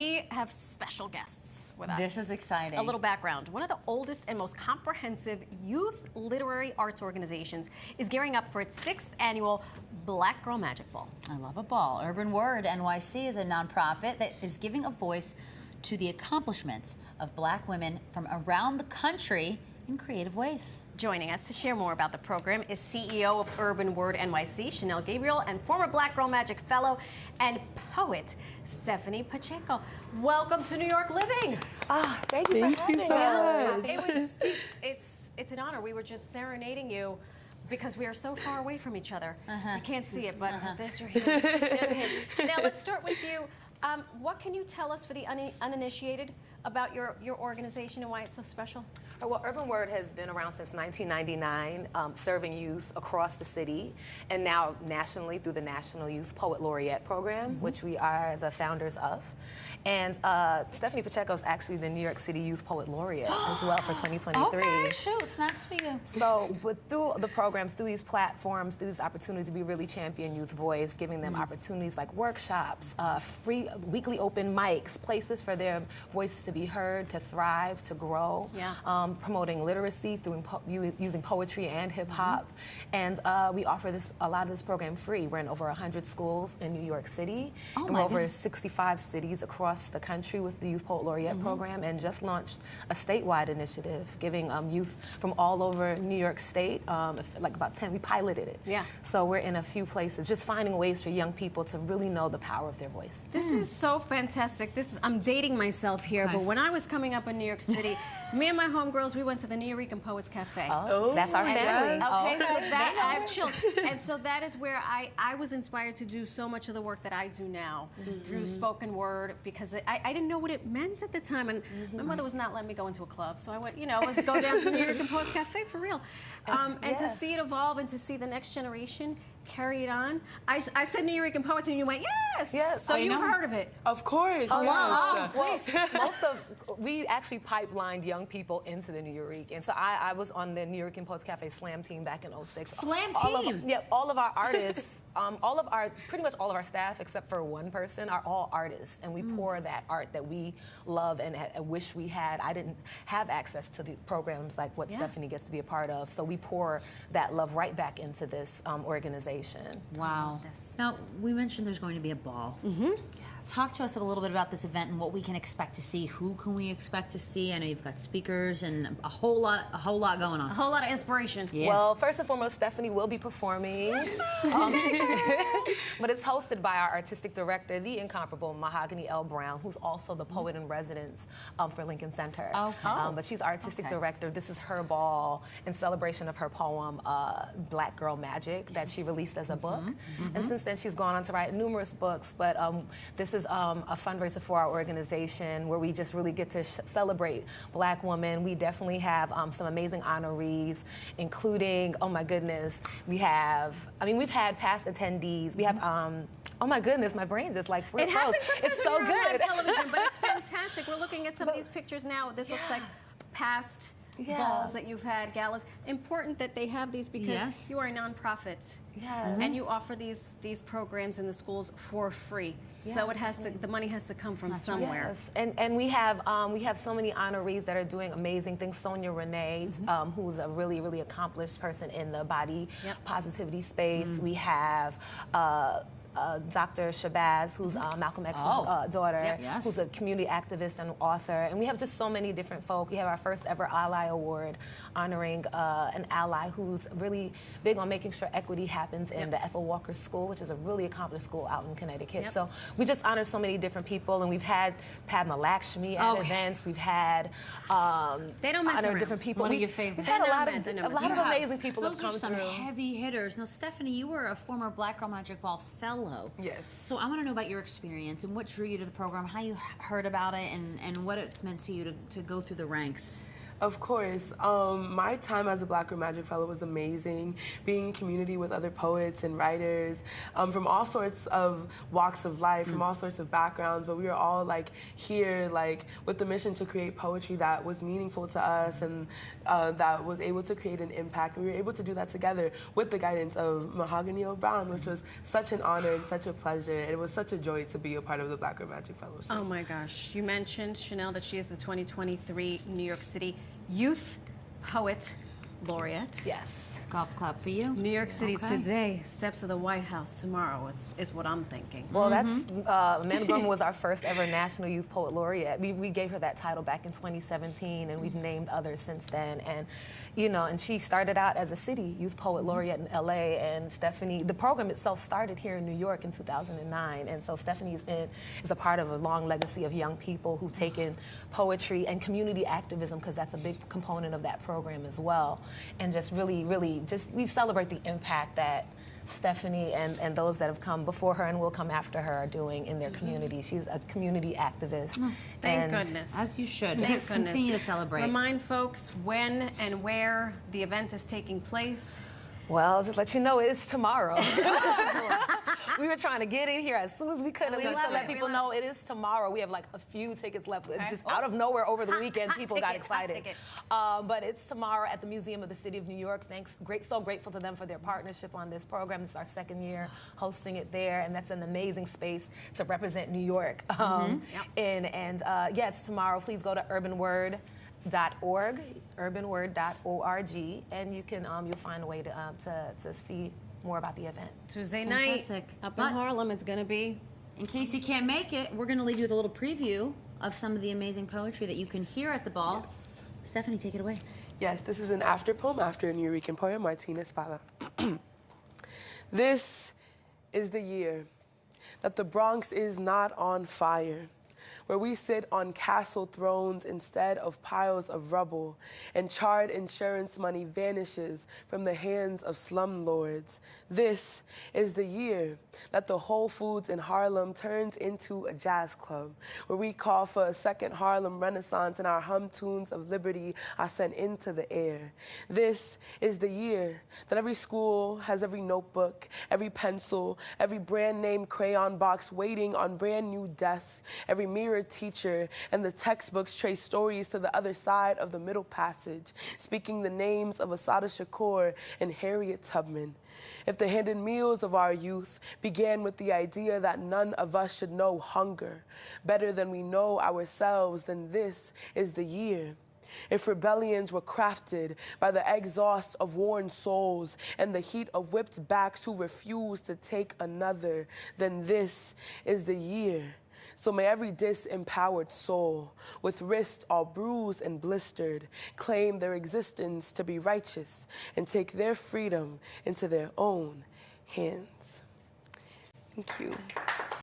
We have special guests with us. This is exciting. A little background. One of the oldest and most comprehensive youth literary arts organizations is gearing up for its 6th annual Black Girl Magic Ball. I love a ball. Urban Word NYC is a nonprofit that is giving a voice to the accomplishments of Black women from around the country in creative ways. Joining us to share more about the program is CEO of Urban Word NYC, Chanel Gabriel, and former Black Girl Magic Fellow and poet, Stephanie Pacheco. Welcome to New York Living. Thank you so much. It's an honor. We were just serenading you because we are so far away from each other. You can't see it, but there's your hand. There's your hand. Now let's start with you. What can you tell us for the uninitiated about your organization and why it's so special? Well, Urban Word has been around since 1999, serving youth across the city, and now nationally through the National Youth Poet Laureate program, which we are the founders of. And Stephanie Pacheco is actually the New York City Youth Poet Laureate as well for 2023. Okay, shoot, snaps for you. So, but through the programs, through these platforms, through these opportunities, we really champion youth voice, giving them opportunities like workshops, free weekly open mics, places for their voices to be heard, to thrive, to grow. Promoting literacy through using poetry and hip hop, and we offer a lot of this program free. We're in over 100 schools in New York City, and we're over 65 cities across the country with the Youth Poet Laureate program, and just launched a statewide initiative giving youth from all over New York State, like about 10. We piloted it. So we're in a few places, just finding ways for young people to really know the power of their voice. This is so fantastic. I'm dating myself here, but when I was coming up in New York City, me and my homegirls, we went to the New York Poets Cafe. Oh, that's our family. Okay, so that I have chills. And so that is where I was inspired to do so much of the work that I do now through spoken word, because I didn't know what it meant at the time, and my mother was not letting me go into a club, so I went, was go down to the New York Poets Cafe for real. And to see it evolve and to see the next generation carry it on. I said New York Poets, and you went, yes! Yes. So you've heard of it? Of course. We actually pipelined young people into the New York, and so I was on the New York Poets Cafe Slam team back in '06. Slam team? All of our artists, pretty much all of our staff, except for one person, are all artists, and we pour that art that we love and wish we had. I didn't have access to the programs like what Stephanie gets to be a part of, so we pour that love right back into this organization. Wow. Now, we mentioned there's going to be a ball. Talk to us a little bit about this event and what we can expect to see. Who can we expect to see? I know you've got speakers and a whole lot going on. A whole lot of inspiration. Yeah. Well, first and foremost, Stephanie will be performing. But it's hosted by our artistic director, the incomparable Mahogany L. Brown, who's also the poet in residence for Lincoln Center. But she's artistic director. This is her ball in celebration of her poem, Black Girl Magic, that she released as a book. And since then, she's gone on to write numerous books, but this is a fundraiser for our organization where we just really get to celebrate Black women. We definitely have some amazing honorees, including, oh my goodness, we've had past attendees. We have, oh my goodness, my brain just like froze. It happens sometimes it's when so you're good. on television, but it's fantastic. We're looking at some of these pictures now. This looks like past balls that you've had, galas. Important that they have these because you are a nonprofit, and you offer these programs in the schools for free. So it has to, the money has to come from somewhere. And we have so many honorees that are doing amazing things. Sonia Renee, who's a really, really accomplished person in the body positivity space. We have Dr. Shabazz, who's Malcolm X's daughter, who's a community activist and author. And we have just so many different folk. We have our first ever Ally Award honoring an ally who's really big on making sure equity happens in the Ethel Walker School, which is a really accomplished school out in Connecticut. So we just honor so many different people, and we've had Padma Lakshmi at events. We've had they don't mess around. Different people. One of your favorites. We've had a lot of amazing people have come through. Those are some through. heavy hitters. Now, Stephanie, you were a former Black Girl Magic Ball fellow. Yes. So I want to know about your experience and what drew you to the program, how you heard about it, and what it's meant to you to go through the ranks. Of course. My time as a Black Girl Magic Fellow was amazing. Being in community with other poets and writers from all sorts of walks of life, from all sorts of backgrounds, but we were all like here like with the mission to create poetry that was meaningful to us and that was able to create an impact. And we were able to do that together with the guidance of Mahogany O'Brown, which was such an honor and such a pleasure. It was such a joy to be a part of the Black Girl Magic Fellowship. Oh my gosh. You mentioned, Chanel, that she is the 2023 New York City Youth Poet Laureate. Yes. Golf club for you. New York City Okay. today, steps of the White House tomorrow is what I'm thinking. Well, that's Amanda Gorman was our first ever National Youth Poet Laureate. We gave her that title back in 2017, and we've named others since then. And and she started out as a city Youth Poet Laureate in LA. And Stephanie, the program itself started here in New York in 2009. And so Stephanie is a part of a long legacy of young people who've taken poetry and community activism, because that's a big component of that program as well. And just really we celebrate the impact that Stephanie and those that have come before her and will come after her are doing in their community. She's a community activist. Thank goodness. As you should. Thank goodness. Continue to celebrate. Remind folks when and where the event is taking place. Well, just let you know, it is tomorrow. We were trying to get in here as soon as we could, at least to let people know it is tomorrow. We have like a few tickets left. Okay. Just out of nowhere over the weekend, people got excited. Ticket. But it's tomorrow at the Museum of the City of New York. So grateful to them for their partnership on this program. It's our second year hosting it there, and that's an amazing space to represent New York. It's tomorrow. Please go to urbanword.org, urbanword.org, and you can you'll find a way to see more about the event. Tuesday Fantastic. night up in Harlem, it's going to be. In case you can't make it, we're going to leave you with a little preview of some of the amazing poetry that you can hear at the ball. Yes. Stephanie, take it away. Yes, this is an after poem after a New Rican poet, Martina Spala. This is the year that the Bronx is not on fire, where we sit on castle thrones instead of piles of rubble, and charred insurance money vanishes from the hands of slumlords. This is the year that the Whole Foods in Harlem turns into a jazz club, where we call for a second Harlem Renaissance and our hum tunes of liberty are sent into the air. This is the year that every school has every notebook, every pencil, every brand name crayon box waiting on brand new desks, every mirror teacher, and the textbooks trace stories to the other side of the Middle Passage, speaking the names of Assata Shakur and Harriet Tubman. If the hidden meals of our youth began with the idea that none of us should know hunger better than we know ourselves, then this is the year. If rebellions were crafted by the exhaust of worn souls and the heat of whipped backs who refuse to take another, then this is the year. So may every disempowered soul, with wrists all bruised and blistered, claim their existence to be righteous and take their freedom into their own hands. Thank you.